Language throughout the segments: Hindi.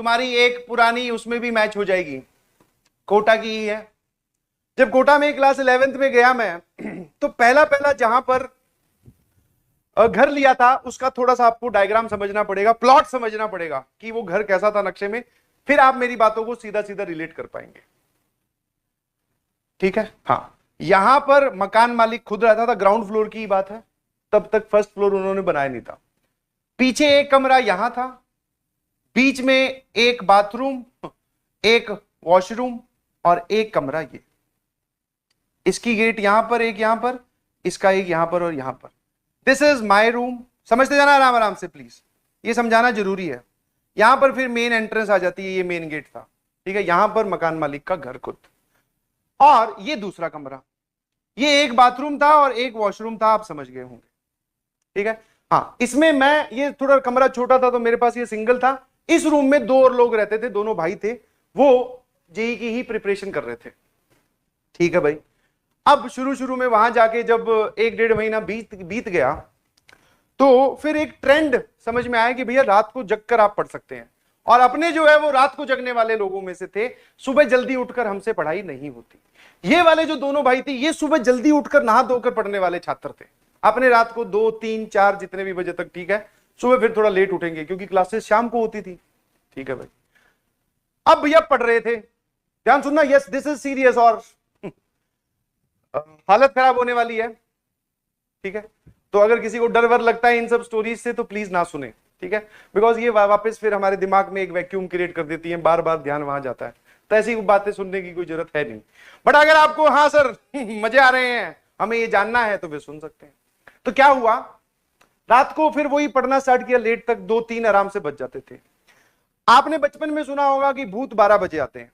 तुम्हारी एक पुरानी उसमें भी मैच हो जाएगी, कोटा की ही है। जब कोटा में क्लास 11th में गया मैं, तो पहला पहला जहां पर घर लिया था उसका थोड़ा सा आपको डायग्राम समझना पड़ेगा, प्लॉट समझना पड़ेगा कि वो घर कैसा था नक्शे में, फिर आप मेरी बातों को सीधा सीधा रिलेट कर पाएंगे। ठीक है, हाँ। यहां पर मकान मालिक खुद रहता था, ग्राउंड फ्लोर की बात है, तब तक फर्स्ट फ्लोर उन्होंने बनाया नहीं था। पीछे एक कमरा यहां था, बीच में एक बाथरूम, एक वॉशरूम और एक कमरा ये। इसकी गेट यहां पर, एक यहां पर, इसका एक यहां पर और यहां पर। This is my room. समझते जाना आराम आराम से प्लीज, ये समझाना जरूरी है। यहां पर फिर मेन एंट्रेंस आ जाती है, ये मेन गेट था। ठीक है, यहां पर मकान मालिक का घर खुद, और ये दूसरा कमरा, ये एक बाथरूम था और एक वॉशरूम था, आप समझ गए होंगे। ठीक है, हाँ। इसमें मैं, ये थोड़ा कमरा छोटा था तो मेरे पास ये सिंगल था। इस रूम में दो और लोग रहते थे, दोनों भाई थे, वो जेई की ही प्रिपरेशन कर रहे थे। ठीक है भाई, अब शुरू शुरू में वहां जाके जब 1-1.5 महीना बीत गया, तो फिर एक ट्रेंड समझ में आया कि भैया रात को जग कर आप पढ़ सकते हैं। और अपने जो है वो रात को जगने वाले लोगों में से थे, सुबह जल्दी उठकर हमसे पढ़ाई नहीं होती। ये वाले जो दोनों भाई थे, ये सुबह जल्दी उठकर नहा धोकर पढ़ने वाले छात्र थे। अपने रात को 2, 3, 4 जितने भी बजे तक, ठीक है, सुबह फिर थोड़ा लेट उठेंगे क्योंकि क्लासेस शाम को होती थी। ठीक है भाई, अब भैया पढ़ रहे थे, ध्यान सुनना, यस दिस इज सीरियस और हालत खराब होने वाली है। ठीक है, तो अगर किसी को डर वर लगता है इन सब स्टोरीज से तो प्लीज ना सुने। ठीक है, बिकॉज ये वापस फिर हमारे दिमाग में एक वैक्यूम क्रिएट कर देती है, बार बार ध्यान वहां जाता है, तो ऐसी बातें सुनने की कोई जरूरत है नहीं। बट अगर आपको हाँ सर मजे आ रहे हैं, हमें ये जानना है, तो वे सुन सकते हैं। तो क्या हुआ, रात को फिर वही पढ़ना स्टार्ट किया, लेट तक 2-3 आराम से बच जाते थे। आपने बचपन में सुना होगा कि भूत 12 बजे आते हैं,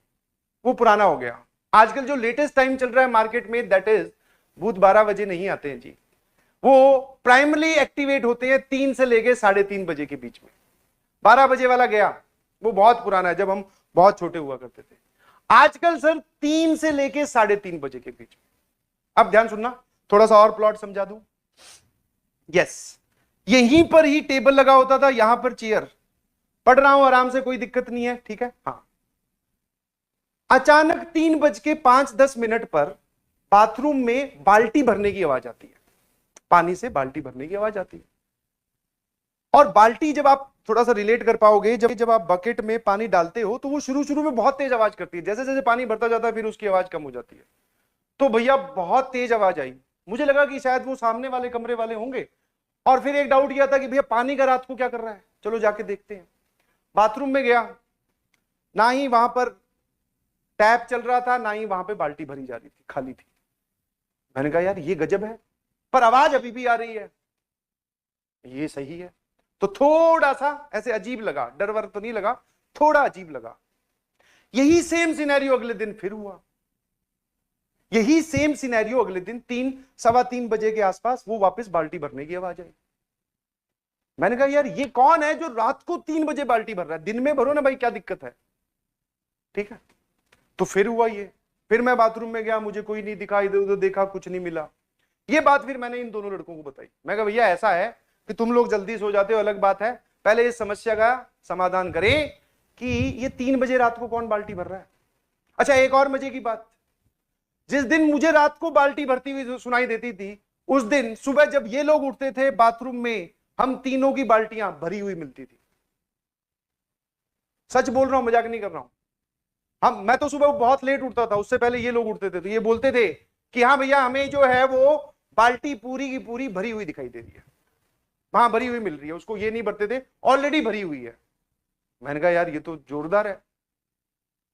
वो पुराना हो गया। आजकल जो लेटेस्ट टाइम चल रहा है मार्केट में, दैट इज भूत 12 बजे नहीं आते हैं जी, वो प्राइमरी एक्टिवेट होते हैं 3 से लेके 3:30 बजे के बीच में। 12 बजे वाला गया, वो बहुत पुराना है, जब हम बहुत छोटे हुआ करते थे। आजकल सर 3 से लेके 3:30 बजे के बीच में। अब ध्यान सुनना, थोड़ा सा और प्लॉट समझा दूं। यस, यहीं पर ही टेबल लगा होता था, यहां पर चेयर, पढ़ रहा हूं आराम से, कोई दिक्कत नहीं है। ठीक है, हाँ। अचानक 3:05-10 पर बाथरूम में बाल्टी भरने की आवाज आती है, पानी से बाल्टी भरने की आवाज आती है। और बाल्टी, जब आप थोड़ा सा रिलेट कर पाओगे, जब आप बकेट में पानी डालते हो तो वो शुरू शुरू में बहुत तेज आवाज करती है, जैसे जैसे पानी भरता जाता है फिर उसकी आवाज कम हो जाती है। तो भैया बहुत तेज आवाज आई, मुझे लगा कि शायद वो सामने वाले कमरे वाले होंगे, और फिर एक डाउट किया था कि भैया पानी का रात को क्या कर रहा है, चलो जाके देखते हैं। बाथरूम में गया, ना ही वहां पर टैप चल रहा था, ना ही वहां पे बाल्टी भरी जा रही थी, खाली थी। मैंने कहा यार ये गजब है, पर आवाज अभी भी आ रही है, ये सही है। तो थोड़ा सा ऐसे अजीब लगा, डर वर तो नहीं लगा, थोड़ा अजीब लगा। यही सेम सिनेरियो अगले दिन फिर हुआ, यही सेम सिनेरियो अगले दिन 3-3:15 बजे के आसपास, वो वापस बाल्टी भरने की आवाज आई। मैंने कहा यार ये कौन है जो रात को 3 बजे बाल्टी भर रहा है, दिन में भरो ना भाई, क्या दिक्कत है। ठीक है, तो फिर हुआ ये, फिर मैं बाथरूम में गया, मुझे कोई नहीं दिखा, इधर उधर देखा, कुछ नहीं मिला। ये बात फिर मैंने इन दोनों लड़कों को बताई। मैं कहा भैया ऐसा है कि तुम लोग जल्दी सो जाते हो, अलग बात है, पहले इस समस्या का समाधान करें कि ये 3 बजे रात को कौन बाल्टी भर रहा है। अच्छा, एक और मजे की बात, जिस दिन मुझे रात को बाल्टी भरती हुई सुनाई देती थी, उस दिन सुबह जब ये लोग उठते थे बाथरूम में, हम तीनों की बाल्टियां भरी हुई मिलती थी। सच बोल रहा हूं, मजाक नहीं कर रहा हूं। मैं तो सुबह बहुत लेट उठता था, उससे पहले ये लोग उठते थे, तो ये बोलते थे कि हाँ भैया हमें जो है वो बाल्टी पूरी की पूरी भरी हुई दिखाई दे रही है, वहां भरी हुई मिल रही है। उसको ये नहीं भरते थे, ऑलरेडी भरी हुई है। मैंने कहा यार ये तो जोरदार है।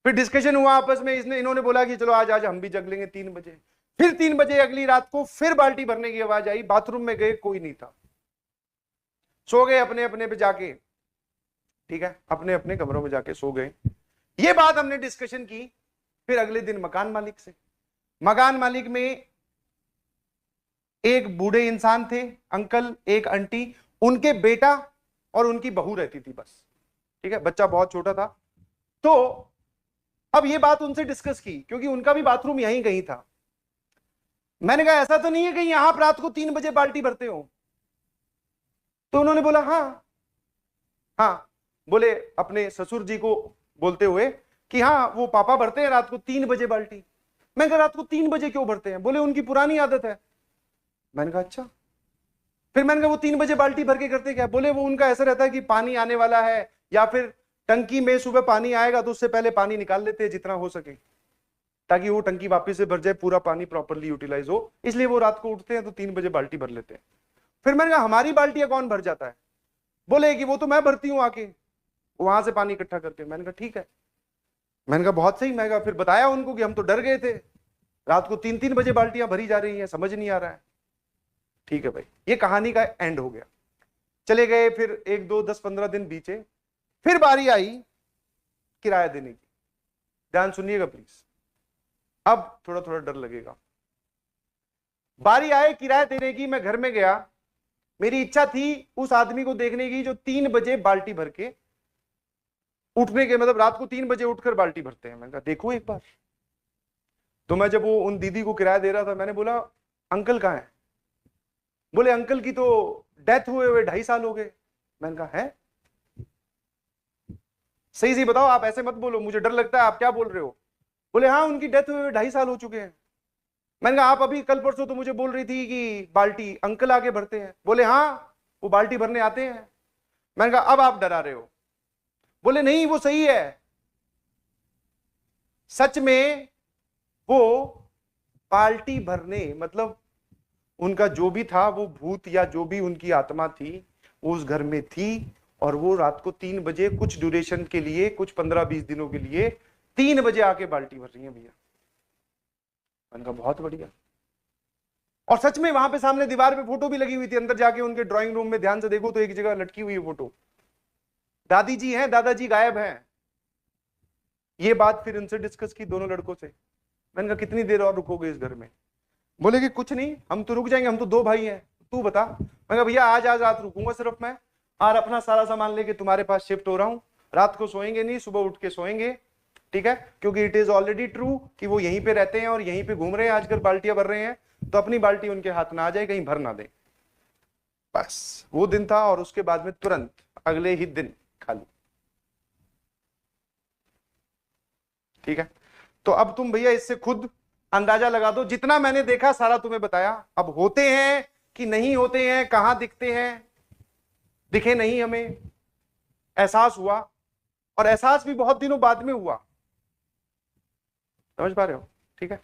फिर डिस्कशन हुआ आपस में, इन्होंने बोला कि चलो आज आज हम भी जग लेंगे 3 बजे। फिर 3 बजे अगली रात को फिर बाल्टी भरने की आवाज आई, बाथरूम में गए, कोई नहीं था, सो गए अपने अपने पे जाके। ठीक है, अपने अपने कमरों में जाके सो गए। ये बात हमने डिस्कशन की फिर अगले दिन मकान मालिक से। मकान मालिक में एक बूढ़े इंसान थे, अंकल, एक आंटी, उनके बेटा और उनकी बहू रहती थी बस। ठीक है, बच्चा बहुत छोटा था। तो अब ये बात उनसे डिस्कस की, क्योंकि उनका भी बाथरूम यहीं कहीं था। मैंने कहा ऐसा तो नहीं है कहीं यहां आप रात को 3 बजे बाल्टी भरते हो। तो उन्होंने बोला हाँ हाँ। बोले अपने ससुर जी को बोलते हुए कि हाँ वो पापा भरते हैं रात को 3 बजे बाल्टी। मैं कहा रात को 3 बजे क्यों भरते हैं? बोले उनकी पुरानी आदत है। मैंने कहा अच्छा। फिर मैंने कहा वो 3 बजे बाल्टी भर के करते क्या? बोले वो उनका ऐसा रहता है कि पानी आने वाला है, या फिर टंकी में सुबह पानी आएगा तो उससे पहले पानी निकाल लेते हैं जितना हो सके, ताकि वो टंकी वापस से भर जाए, पूरा पानी प्रॉपरली यूटिलाइज हो, इसलिए वो रात को उठते हैं तो 3 बजे बाल्टी भर लेते हैं। फिर मैंने कहा हमारी बाल्टियां कौन भर जाता है? बोले कि वो तो मैं भरती हूँ आके वहां से पानी इकट्ठा करके। मैंने कहा ठीक है। मैंने कहा बहुत सही। मैं कहा फिर बताया उनको कि हम तो डर गए थे, रात को 3-3 बजे बाल्टियां भरी जा रही हैं, समझ नहीं आ रहा है। ठीक है भाई, ये कहानी का एंड हो गया। चले गए, फिर 1-2-10-15 दिन बीते, फिर बारी आई किराया देने की। ध्यान सुनिएगा प्लीज, अब थोड़ा थोड़ा डर लगेगा। बारी आए किराया देने की, मैं घर में गया, मेरी इच्छा थी उस आदमी को देखने की जो 3 बजे बाल्टी भर के उठने के, मतलब रात को 3 बजे उठकर बाल्टी भरते हैं। मैंने कहा देखो एक बार। तो मैं जब वो उन दीदी को किराया दे रहा था, मैंने बोला अंकल कहाँ है? बोले अंकल की तो डेथ हुए 2.5 साल हो गए। मैंने कहा है? सही सही बताओ, आप ऐसे मत बोलो, मुझे डर लगता है, आप क्या बोल रहे हो? बोले हाँ उनकी डेथ हुए 2.5 साल हो चुके हैं। मैंने कहा आप अभी कल परसों तो मुझे बोल रही थी कि बाल्टी अंकल आके भरते हैं। बोले हाँ वो बाल्टी भरने आते हैं। मैंने कहा अब आप डरा रहे हो। बोले नहीं वो सही है, सच में वो बाल्टी भरने, मतलब उनका जो भी था वो भूत या जो भी उनकी आत्मा थी वो उस घर में थी, और वो रात को 3 बजे कुछ ड्यूरेशन के लिए, कुछ 15-20 दिनों के लिए 3 बजे आके बाल्टी भर रही है भैया। मैंने कहा बहुत बढ़िया। और सच में वहां पे सामने दीवार पे फोटो भी लगी हुई थी, अंदर जाके उनके ड्राइंग रूम में ध्यान से देखो तो एक जगह लटकी हुई है फोटो, दादी जी हैं, दादाजी गायब हैं। ये बात फिर उनसे डिस्कस की दोनों लड़कों से। मैंने कहा कितनी देर और रुकोगे इस घर में? बोले कि कुछ नहीं, हम तो रुक जाएंगे, हम तो 2 भाई हैं, तू बता। मैं कहा भैया आज रात रुकूंगा सिर्फ मैं, और अपना सारा सामान लेके तुम्हारे पास शिफ्ट हो रहा हूं, रात को सोएंगे नहीं, सुबह उठ के सोएंगे, ठीक है? क्योंकि इट इज ऑलरेडी ट्रू कि वो यहीं पे रहते हैं और यहीं पे घूम रहे हैं आजकल, बाल्टियां भर रहे हैं, तो अपनी बाल्टी उनके हाथ ना आ जाए, कहीं भर ना दे। बस वो दिन था, और उसके बाद में तुरंत अगले ही दिन खाली। ठीक है? तो अब तुम भैया इससे खुद अंदाजा लगा दो, जितना मैंने देखा सारा तुम्हें बताया। अब होते हैं कि नहीं होते हैं, कहां दिखते हैं, दिखे नहीं, हमें एहसास हुआ, और एहसास भी बहुत दिनों बाद में हुआ। समझ पा रहे हो? ठीक है।